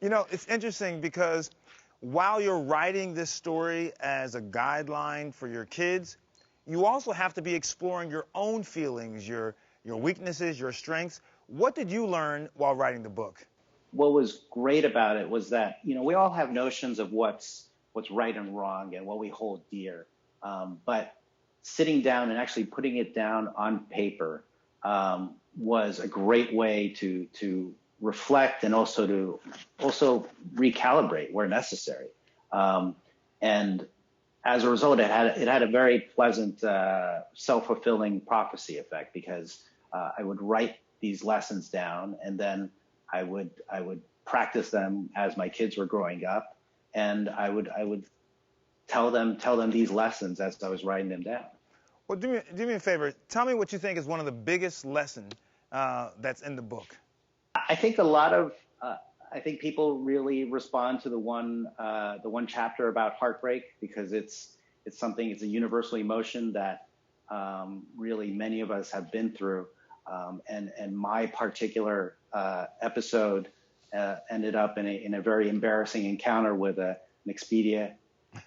You know, it's interesting because while you're writing this story as a guideline for your kids, you also have to be exploring your own feelings, your weaknesses, your strengths. What did you learn while writing the book? What was great about it was that, we all have notions of what's right and wrong and what we hold dear. But sitting down and actually putting it down on paper was a great way to reflect and also recalibrate where necessary. And as a result, it had a very pleasant, self-fulfilling prophecy effect, because I would write these lessons down, and then I would practice them as my kids were growing up, and I would tell them these lessons as I was writing them down. Well, do me a favor. Tell me what you think is one of the biggest lessons that's in the book. I think I think people really respond to the one chapter about heartbreak, because it's a universal emotion that really many of us have been through. And my particular episode ended up in a very embarrassing encounter with an Expedia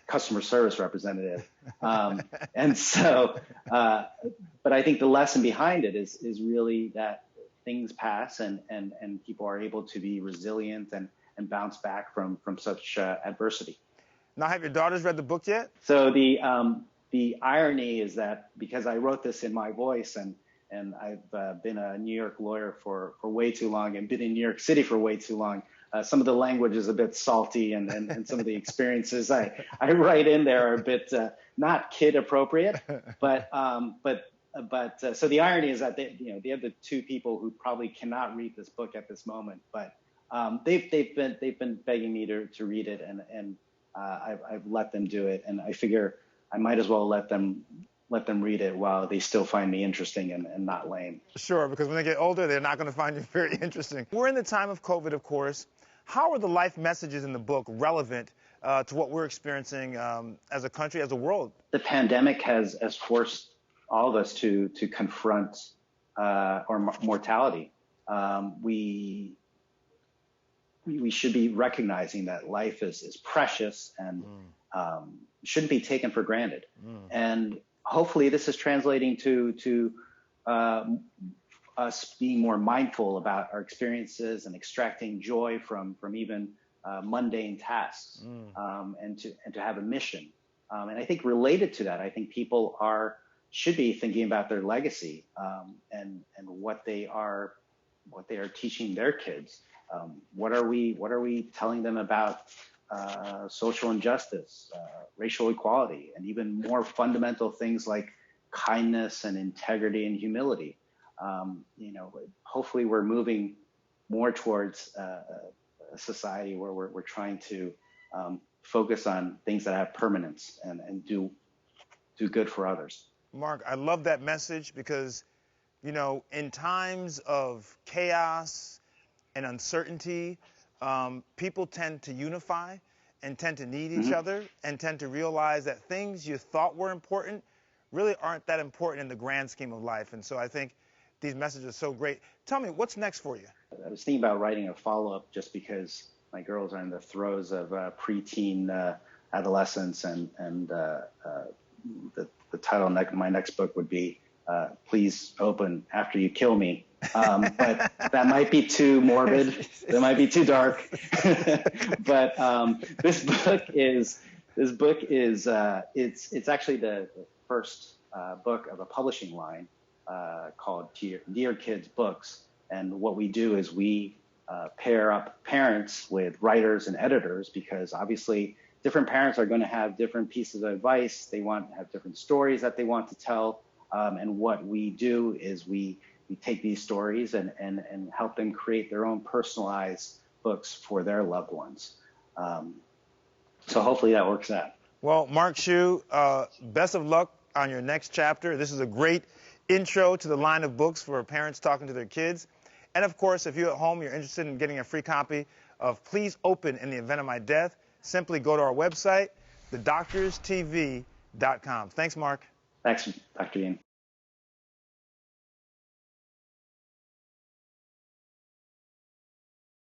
customer service representative. And so, but I think the lesson behind it is really that things pass, and people are able to be resilient and bounce back from such adversity. Now, have your daughters read the book yet? So the irony is that because I wrote this in my voice, and I've been a New York lawyer for way too long, and been in New York City for way too long, some of the language is a bit salty, and some of the experiences I write in there are a bit not kid appropriate, but so the irony is that they have the two people who probably cannot read this book at this moment, but they've been begging me to read it, and I've let them do it, and I figure I might as well let them read it while they still find me interesting and not lame. Sure, because when they get older, they're not going to find you very interesting. We're in the time of COVID, of course. How are the life messages in the book relevant to what we're experiencing as a country, as a world? The pandemic has forced all of us to confront our mortality. We should be recognizing that life is precious and shouldn't be taken for granted. And hopefully this is translating to us being more mindful about our experiences and extracting joy from even mundane tasks, and to have a mission. And I think related to that, I think people should be thinking about their legacy, and what they are teaching their kids. What are we telling them about social injustice, racial equality, and even more fundamental things like kindness and integrity and humility? Hopefully we're moving more towards a society where we're trying to focus on things that have permanence and do good for others. Mark, I love that message because, in times of chaos and uncertainty, people tend to unify and tend to need each other, and tend to realize that things you thought were important really aren't that important in the grand scheme of life. And so I think these messages are so great. Tell me, what's next for you? I was thinking about writing a follow-up just because my girls are in the throes of preteen adolescence, and the title of my next book would be Please Open After You Kill Me. But that might be too morbid. That might be too dark. But this book is it's actually the first book of a publishing line called Dear Kids Books. And what we do is we pair up parents with writers and editors, because obviously different parents are going to have different pieces of advice. They have different stories that they want to tell. And what we do is we take these stories and help them create their own personalized books for their loved ones. So hopefully that works out. Well, Mark Hsu, best of luck on your next chapter. This is a great intro to the line of books for parents talking to their kids. And of course, if you at home, you're interested in getting a free copy of Please Open in the Event of My Death, simply go to our website, thedoctorstv.com. Thanks, Mark. Thanks, Dr. Dean.